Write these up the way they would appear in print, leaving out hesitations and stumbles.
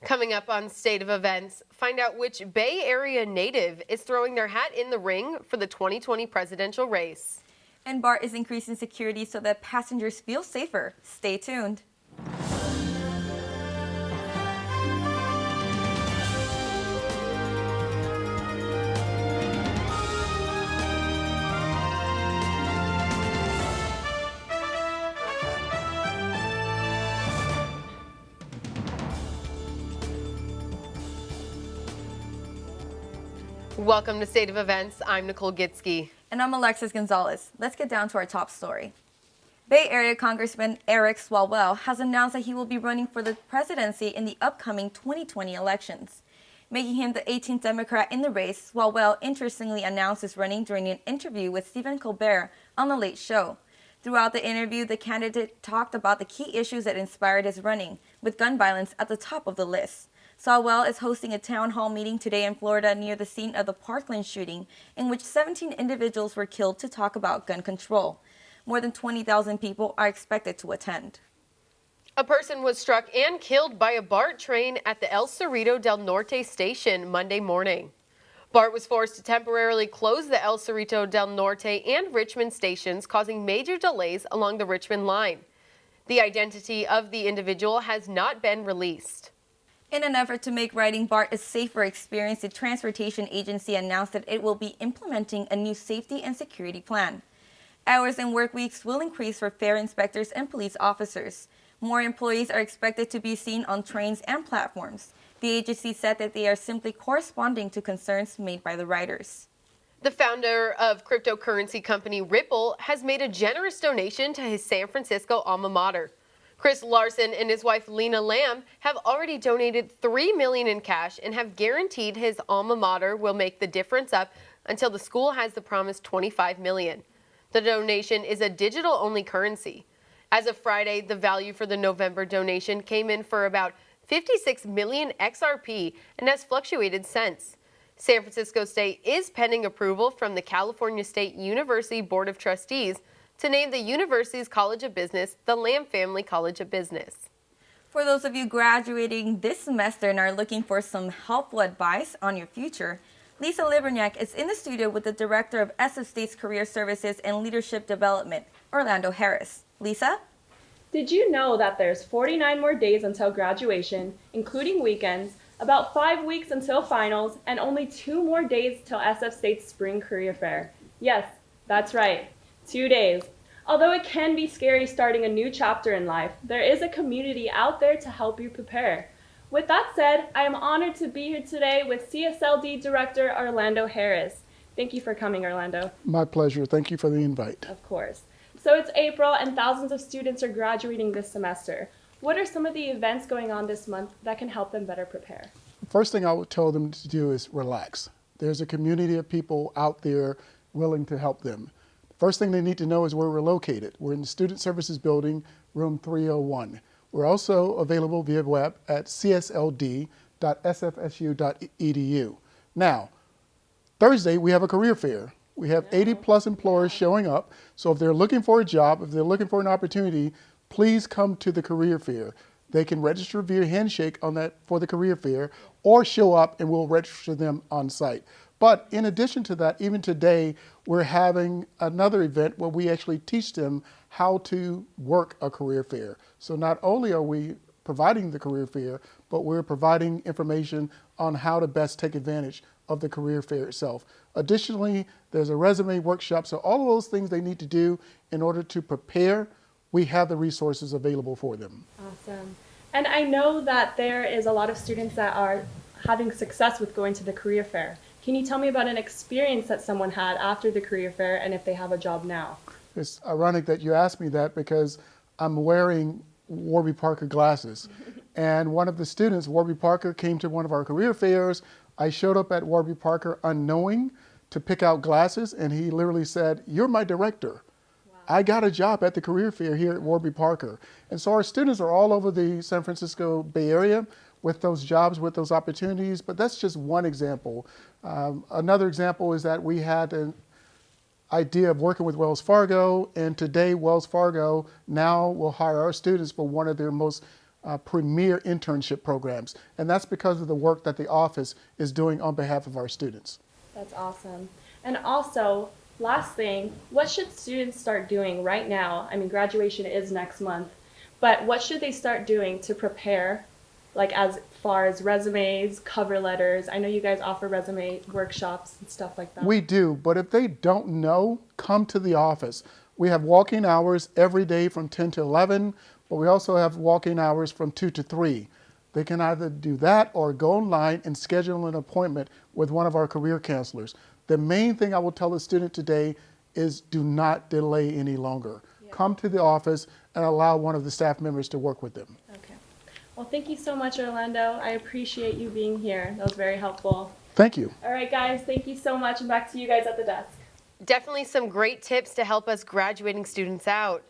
Coming up on State of Events, find out which Bay Area native is throwing their hat in the ring for the 2020 presidential race. And BART is increasing security so that passengers feel safer. Stay tuned. Welcome to State of Events. I'm Nicole Gitsky. And I'm Alexis Gonzalez. Let's get down to our top story. Bay Area Congressman Eric Swalwell has announced that he will be running for the presidency in the upcoming 2020 elections. Making him the 18th Democrat in the race, Swalwell interestingly announced his running during an interview with Stephen Colbert on The Late Show. Throughout the interview, the candidate talked about the key issues that inspired his running, with gun violence at the top of the list. Swalwell is hosting a town hall meeting today in Florida near the scene of the Parkland shooting, in which 17 individuals were killed, to talk about gun control. More than 20,000 people are expected to attend. A person was struck and killed by a BART train at the El Cerrito del Norte station Monday morning. BART was forced to temporarily close the El Cerrito del Norte and Richmond stations, causing major delays along the Richmond line. The identity of the individual has not been released. In an effort to make riding BART a safer experience, the Transportation Agency announced that it will be implementing a new safety and security plan. Hours and work weeks will increase for fare inspectors and police officers. More employees are expected to be seen on trains and platforms. The agency said that they are simply corresponding to concerns made by the riders. The founder of cryptocurrency company Ripple has made a generous donation to his San Francisco alma mater. Chris Larson and his wife Lena Lamb have already donated $3 million in cash and have guaranteed his alma mater will make the difference up until the school has the promised $25 million. The donation is a digital-only currency. As of Friday, the value for the November donation came in for about 56 million XRP and has fluctuated since. San Francisco State is pending approval from the California State University Board of Trustees to name the university's College of Business the Lamb Family College of Business. For those of you graduating this semester and are looking for some helpful advice on your future, Lisa Liberniak is in the studio with the Director of SF State's Career Services and Leadership Development, Orlando Harris. Lisa? Did you know that there's 49 more days until graduation, including weekends, about 5 weeks until finals, and only 2 more days till SF State's Spring Career Fair? Yes, that's right. 2 days. Although it can be scary starting a new chapter in life, there is a community out there to help you prepare. With that said, I am honored to be here today with CSLD Director Orlando Harris. Thank you for coming, Orlando. My pleasure. Thank you for the invite. Of course. So it's April and thousands of students are graduating this semester. What are some of the events going on this month that can help them better prepare? First thing I would tell them to do is relax. There's a community of people out there willing to help them. First thing they need to know is where we're located. We're in the Student Services Building, room 301. We're also available via web at csld.sfsu.edu. Now, Thursday, we have a career fair. We have 80 plus employers showing up. So if they're looking for a job, if they're looking for an opportunity, please come to the career fair. They can register via handshake on that for the career fair, or show up and we'll register them on site. But in addition to that, even today, we're having another event where we actually teach them how to work a career fair. So not only are we providing the career fair, but we're providing information on how to best take advantage of the career fair itself. Additionally, there's a resume workshop. So all of those things they need to do in order to prepare, we have the resources available for them. Awesome. And I know that there is a lot of students that are having success with going to the career fair. Can you tell me about an experience that someone had after the career fair and if they have a job now? It's ironic that you asked me that because I'm wearing Warby Parker glasses. And one of the students, Warby Parker, came to one of our career fairs. I showed up at Warby Parker unknowing to pick out glasses, and he literally said, "You're my director." Wow. I got a job at the career fair here at Warby Parker. And so our students are all over the San Francisco Bay Area with those jobs, with those opportunities, but that's just one example. Another example is that we had an idea of working with Wells Fargo, and today Wells Fargo now will hire our students for one of their most premier internship programs. And that's because of the work that the office is doing on behalf of our students. That's awesome. And also, last thing, what should students start doing right now? I mean, graduation is next month, but what should they start doing to prepare, like as far as resumes, cover letters? I know you guys offer resume workshops and stuff like that. We do, but if they don't know, come to the office. We have walk-in hours every day from 10 to 11, but we also have walk-in hours from 2 to 3. They can either do that or go online and schedule an appointment with one of our career counselors. The main thing I will tell a student today is do not delay any longer. Yeah. Come to the office and allow one of the staff members to work with them. Okay. Well, thank you so much, Orlando. I appreciate you being here. That was very helpful. Thank you. All right, guys, thank you so much, and back to you guys at the desk. Definitely some great tips to help us graduating students out.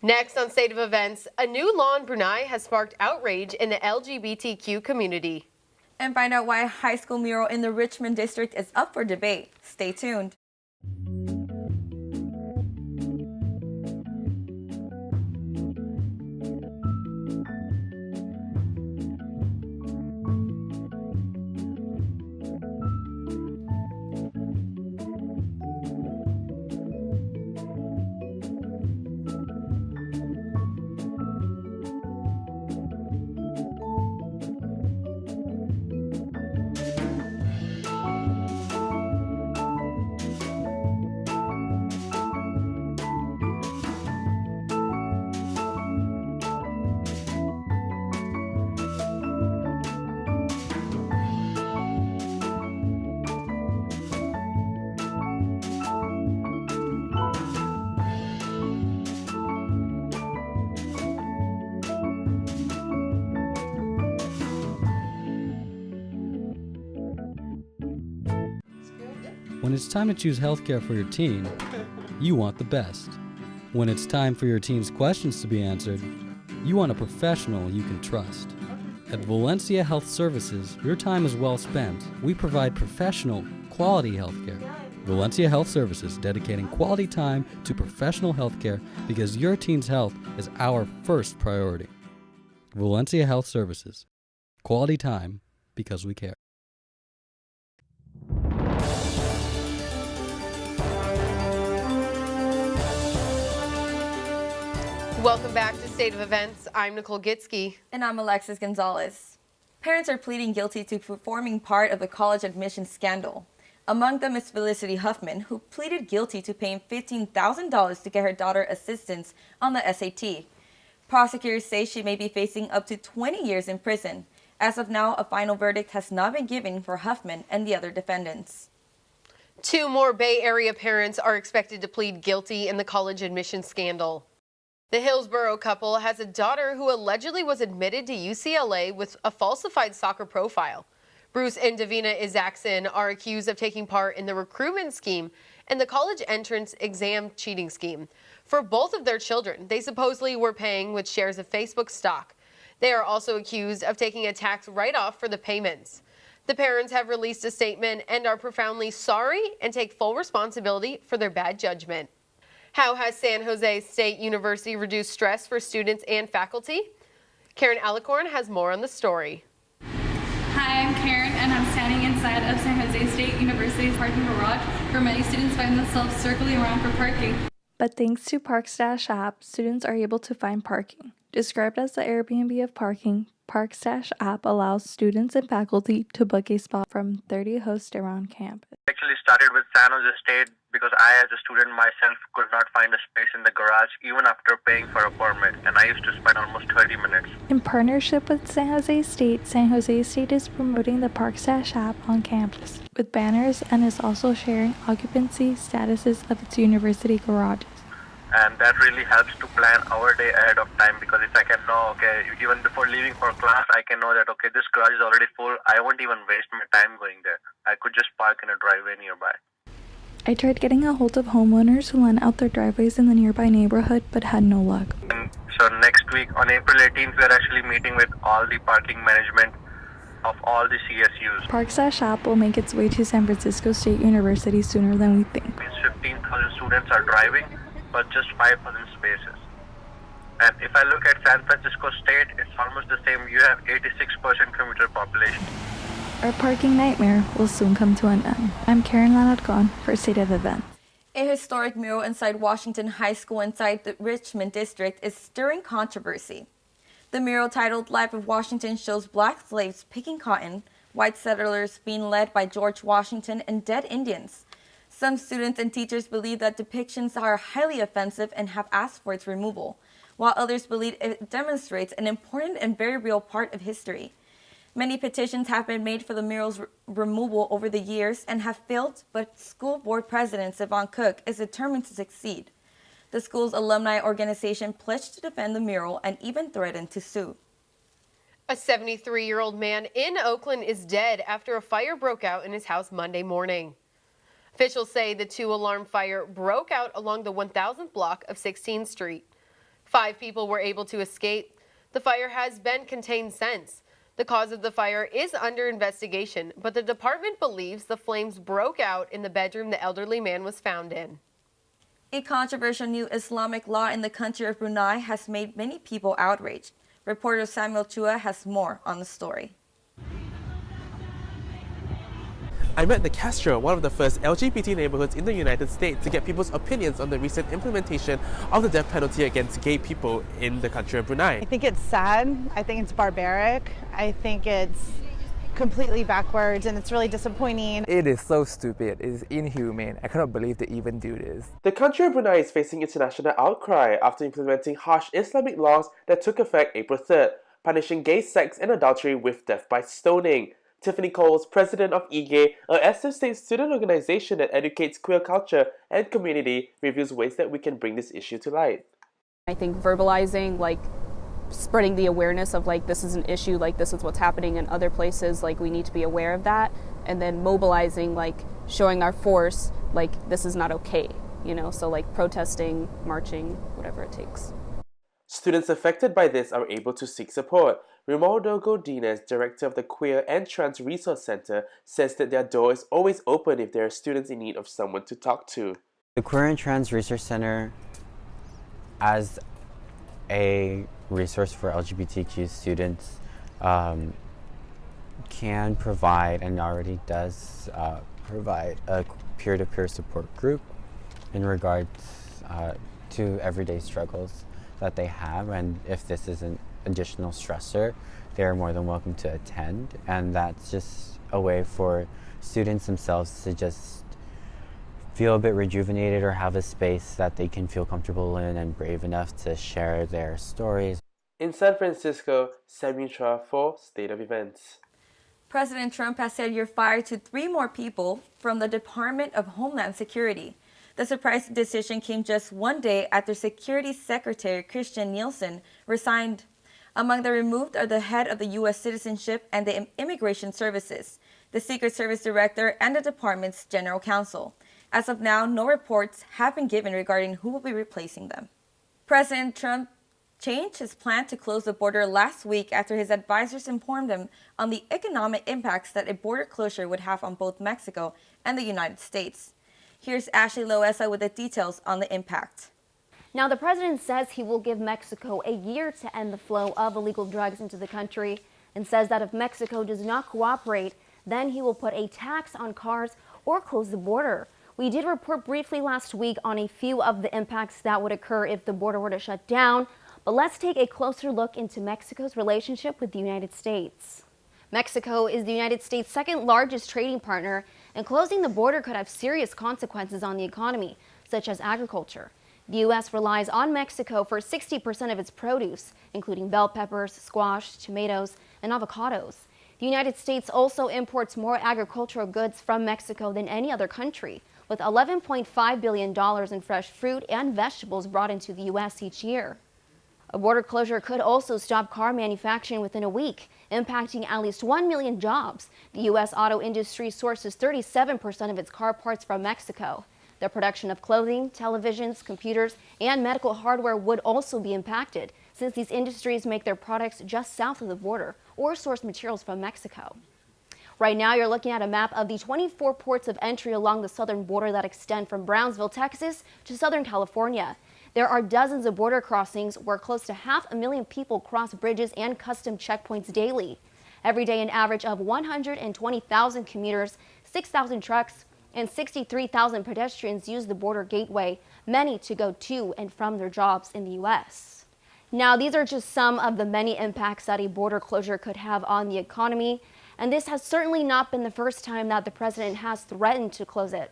Next on State of Events, a new law in Brunei has sparked outrage in the LGBTQ community. And find out why a high school mural in the Richmond district is up for debate. Stay tuned. When it's time to choose healthcare for your teen, you want the best. When it's time for your teen's questions to be answered, you want a professional you can trust. At Valencia Health Services, your time is well spent. We provide professional, quality healthcare. Valencia Health Services, dedicating quality time to professional healthcare because your teen's health is our first priority. Valencia Health Services, quality time because we care. Welcome back to State of Events. I'm Nicole Gitsky. And I'm Alexis Gonzalez. Parents are pleading guilty to forming part of the college admissions scandal. Among them is Felicity Huffman, who pleaded guilty to paying $15,000 to get her daughter assistance on the SAT. Prosecutors say she may be facing up to 20 years in prison. As of now, a final verdict has not been given for Huffman and the other defendants. 2 more Bay Area parents are expected to plead guilty in the college admissions scandal. The Hillsborough couple has a daughter who allegedly was admitted to UCLA with a falsified soccer profile. Bruce and Davina Isaacson are accused of taking part in the recruitment scheme and the college entrance exam cheating scheme. For both of their children, they supposedly were paying with shares of Facebook stock. They are also accused of taking a tax write-off for the payments. The parents have released a statement and are profoundly sorry and take full responsibility for their bad judgment. How has San Jose State University reduced stress for students and faculty? Karen Alicorn has more on the story. Hi, I'm Karen, and I'm standing inside of San Jose State University's parking garage, where many students find themselves circling around for parking. But thanks to ParkStash app, students are able to find parking. Described as the Airbnb of parking, ParkStash app allows students and faculty to book a spot from 30 hosts around campus. I actually started with San Jose State because I, as a student myself, could not find a space in the garage even after paying for a permit, and I used to spend almost 30 minutes. In partnership with San Jose State is promoting the ParkStash app on campus with banners and is also sharing occupancy statuses of its university garages. And that really helps to plan our day ahead of time, because if I can know, okay, even before leaving for class, I can know that, okay, this garage is already full. I won't even waste my time going there. I could just park in a driveway nearby. I tried getting a hold of homeowners who lent out their driveways in the nearby neighborhood, but had no luck. And so next week, on April 18th, we're actually meeting with all the parking management of all the CSUs. ParkStash app will make its way to San Francisco State University sooner than we think. Means 15,000 students are driving, but just 5,000 spaces. And if I look at San Francisco State, it's almost the same. You have 86% commuter population. Our parking nightmare will soon come to an end. I'm Karen Lanatgon for State of Events. A historic mural inside Washington High School inside the Richmond district is stirring controversy. The mural, titled Life of Washington, shows black slaves picking cotton, white settlers being led by George Washington, and dead Indians. Some students and teachers believe that depictions are highly offensive and have asked for its removal, while others believe it demonstrates an important and very real part of history. Many petitions have been made for the mural's removal over the years and have failed, but school board president Siobhan Cook is determined to succeed. The school's alumni organization pledged to defend the mural and even threatened to sue. A 73-year-old man in Oakland is dead after a fire broke out in his house Monday morning. Officials say the two-alarm fire broke out along the 1000th block of 16th Street. 5 people were able to escape. The fire has been contained since. The cause of the fire is under investigation, but the department believes the flames broke out in the bedroom the elderly man was found in. A controversial new Islamic law in the country of Brunei has made many people outraged. Reporter Samuel Chua has more on the story. I'm at the Castro, one of the first LGBT neighborhoods in the United States, to get people's opinions on the recent implementation of the death penalty against gay people in the country of Brunei. I think it's sad. I think it's barbaric. I think it's completely backwards, and it's really disappointing. It is so stupid. It is inhumane. I cannot believe they even do this. The country of Brunei is facing international outcry after implementing harsh Islamic laws that took effect April 3rd, punishing gay sex and adultery with death by stoning. Tiffany Coles, president of IGE, a SF State student organization that educates queer culture and community, reviews ways that we can bring this issue to light. I think verbalizing, spreading the awareness of this is an issue, this is what's happening in other places, we need to be aware of that, and then mobilizing, showing our force, this is not okay, so protesting, marching, whatever it takes. Students affected by this are able to seek support. Romualdo Godinez, director of the Queer and Trans Resource Center, says that their door is always open if there are students in need of someone to talk to. The Queer and Trans Resource Center, as a resource for LGBTQ students, can provide and already does provide a peer-to-peer support group in regards to everyday struggles that they have, and if this is an additional stressor, they are more than welcome to attend, and that's just a way for students themselves to just feel a bit rejuvenated or have a space that they can feel comfortable in and brave enough to share their stories. In San Francisco, Samuel Chua for State of Events. President Trump has said you're fired to 3 more people from the Department of Homeland Security. The surprise decision came just one day after Security Secretary Christian Nielsen resigned. Among the removed are the head of the U.S. Citizenship and the Immigration Services, the Secret Service Director, and the department's General Counsel. As of now, no reports have been given regarding who will be replacing them. President Trump changed his plan to close the border last week after his advisors informed him on the economic impacts that a border closure would have on both Mexico and the United States. Here's Ashley Loesa with the details on the impact. Now, the president says he will give Mexico a year to end the flow of illegal drugs into the country, and says that if Mexico does not cooperate, then he will put a tax on cars or close the border. We did report briefly last week on a few of the impacts that would occur if the border were to shut down, but let's take a closer look into Mexico's relationship with the United States. Mexico is the United States' second largest trading partner, and closing the border could have serious consequences on the economy, such as agriculture. The U.S. relies on Mexico for 60% of its produce, including bell peppers, squash, tomatoes, and avocados. The United States also imports more agricultural goods from Mexico than any other country, with $11.5 billion in fresh fruit and vegetables brought into the U.S. each year. A border closure could also stop car manufacturing within a week, impacting at least 1 million jobs. The U.S. auto industry sources 37% of its car parts from Mexico. The production of clothing, televisions, computers, and medical hardware would also be impacted, since these industries make their products just south of the border or source materials from Mexico. Right now, you're looking at a map of the 24 ports of entry along the southern border that extend from Brownsville, Texas to Southern California. There are dozens of border crossings where close to 500,000 people cross bridges and custom checkpoints daily. Every day, an average of 120,000 commuters, 6,000 trucks, and 63,000 pedestrians use the border gateway, many to go to and from their jobs in the U.S. Now, these are just some of the many impacts that a border closure could have on the economy, and this has certainly not been the first time that the president has threatened to close it.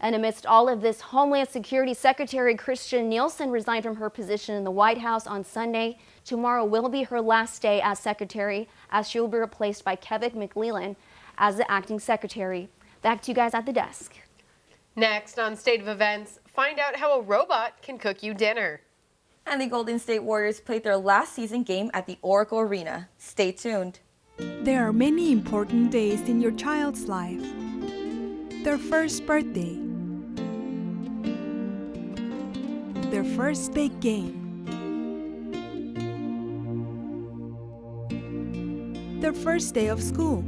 And amidst all of this, Homeland Security Secretary Kirstjen Nielsen resigned from her position in the White House on Sunday. Tomorrow will be her last day as secretary, as she will be replaced by Kevin McClellan as the acting secretary. Back to you guys at the desk. Next on State of Events, find out how a robot can cook you dinner. And the Golden State Warriors played their last season game at the Oracle Arena. Stay tuned. There are many important days in your child's life. Their first birthday, their first big game, their first day of school.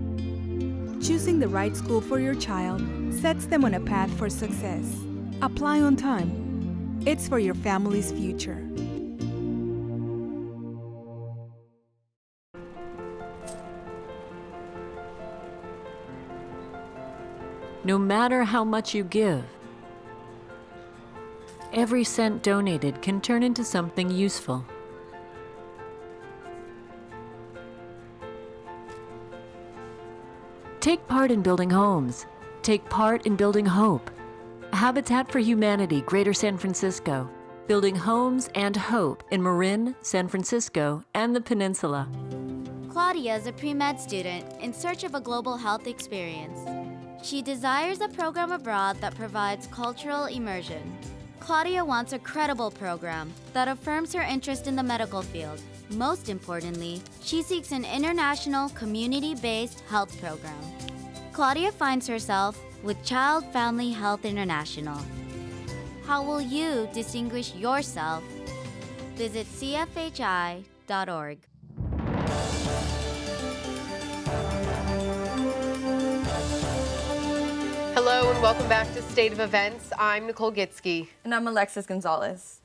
Choosing the right school for your child sets them on a path for success. Apply on time. It's for your family's future. No matter how much you give, every cent donated can turn into something useful. Take part in building homes. Take part in building hope. Habitat for Humanity, Greater San Francisco, building homes and hope in Marin, San Francisco, and the Peninsula. Claudia is a pre-med student in search of a global health experience. She desires a program abroad that provides cultural immersion. Claudia wants a credible program that affirms her interest in the medical field. Most importantly, she seeks an international, community-based health program. Claudia finds herself with Child Family Health International. How will you distinguish yourself? Visit cfhi.org. Hello and welcome back to State of Events. I'm Nicole Gitsky. And I'm Alexis Gonzalez.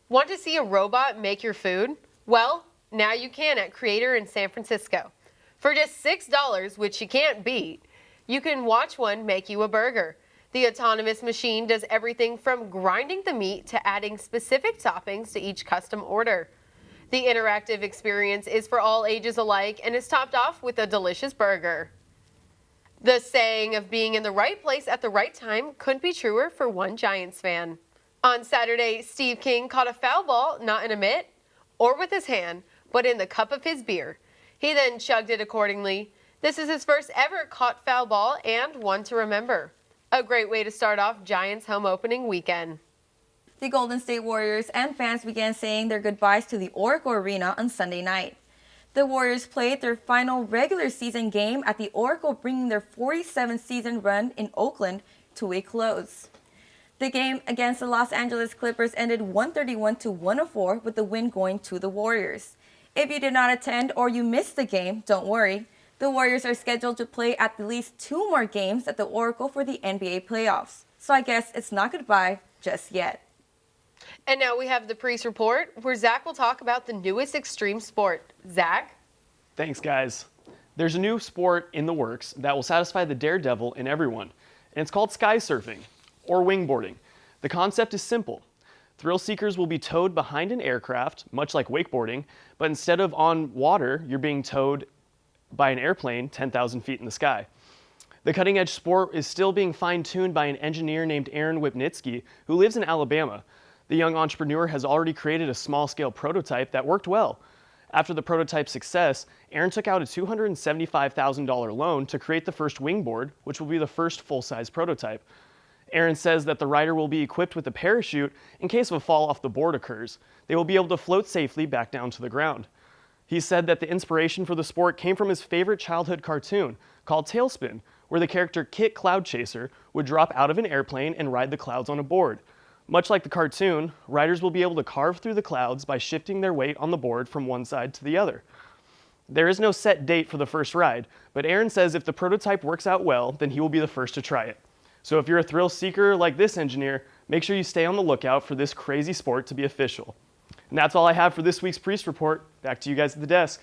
Want to see a robot make your food? Well, now you can at Creator in San Francisco. For just $6, which you can't beat, you can watch one make you a burger. The autonomous machine does everything from grinding the meat to adding specific toppings to each custom order. The interactive experience is for all ages alike and is topped off with a delicious burger. The saying of being in the right place at the right time couldn't be truer for one Giants fan. On Saturday, Steve King caught a foul ball not in a mitt or with his hand, but in the cup of his beer. He then chugged it accordingly. This is his first ever caught foul ball and one to remember. A great way to start off Giants' home opening weekend. The Golden State Warriors and fans began saying their goodbyes to the Oracle Arena on Sunday night. The Warriors played their final regular season game at the Oracle, bringing their 47th season run in Oakland to a close. The game against the Los Angeles Clippers ended 131-104 with the win going to the Warriors. If you did not attend or you missed the game, don't worry. The Warriors are scheduled to play at least 2 more games at the Oracle for the NBA playoffs. So I guess it's not goodbye just yet. And now we have the Priest Report, where Zach will talk about the newest extreme sport. Zach? Thanks, guys. There's a new sport in the works that will satisfy the daredevil in everyone, and it's called sky surfing, or wingboarding. The concept is simple. Thrill seekers will be towed behind an aircraft, much like wakeboarding, but instead of on water, you're being towed by an airplane 10,000 feet in the sky. The cutting-edge sport is still being fine-tuned by an engineer named Aaron Wipnitsky, who lives in Alabama. The young entrepreneur has already created a small-scale prototype that worked well. After the prototype's success, Aaron took out a $275,000 loan to create the first wingboard, which will be the first full-size prototype. Aaron says that the rider will be equipped with a parachute in case of a fall off the board occurs. They will be able to float safely back down to the ground. He said that the inspiration for the sport came from his favorite childhood cartoon called Tailspin, where the character Kit Cloudchaser would drop out of an airplane and ride the clouds on a board. Much like the cartoon, riders will be able to carve through the clouds by shifting their weight on the board from one side to the other. There is no set date for the first ride, but Aaron says if the prototype works out well, then he will be the first to try it. So if you're a thrill seeker like this engineer, make sure you stay on the lookout for this crazy sport to be official. And that's all I have for this week's Priest Report. Back to you guys at the desk.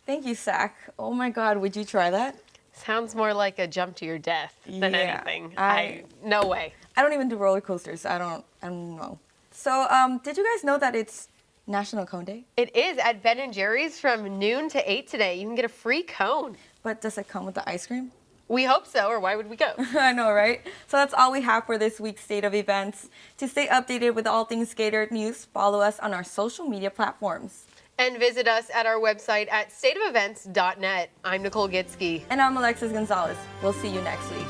Thank you, Zach. Oh my God, would you try that? Sounds more like a jump to your death than Yeah, anything. I- No way. I don't even do roller coasters. I don't know. So, did you guys know that it's National Cone Day? It is at Ben & Jerry's from noon to 8 today. You can get a free cone. But does it come with the ice cream? We hope so, or why would we go? I know, right? So that's all we have for this week's State of Events. To stay updated with all things Gator news, follow us on our social media platforms. And visit us at our website at stateofevents.net. I'm Nicole Gitsky. And I'm Alexis Gonzalez. We'll see you next week.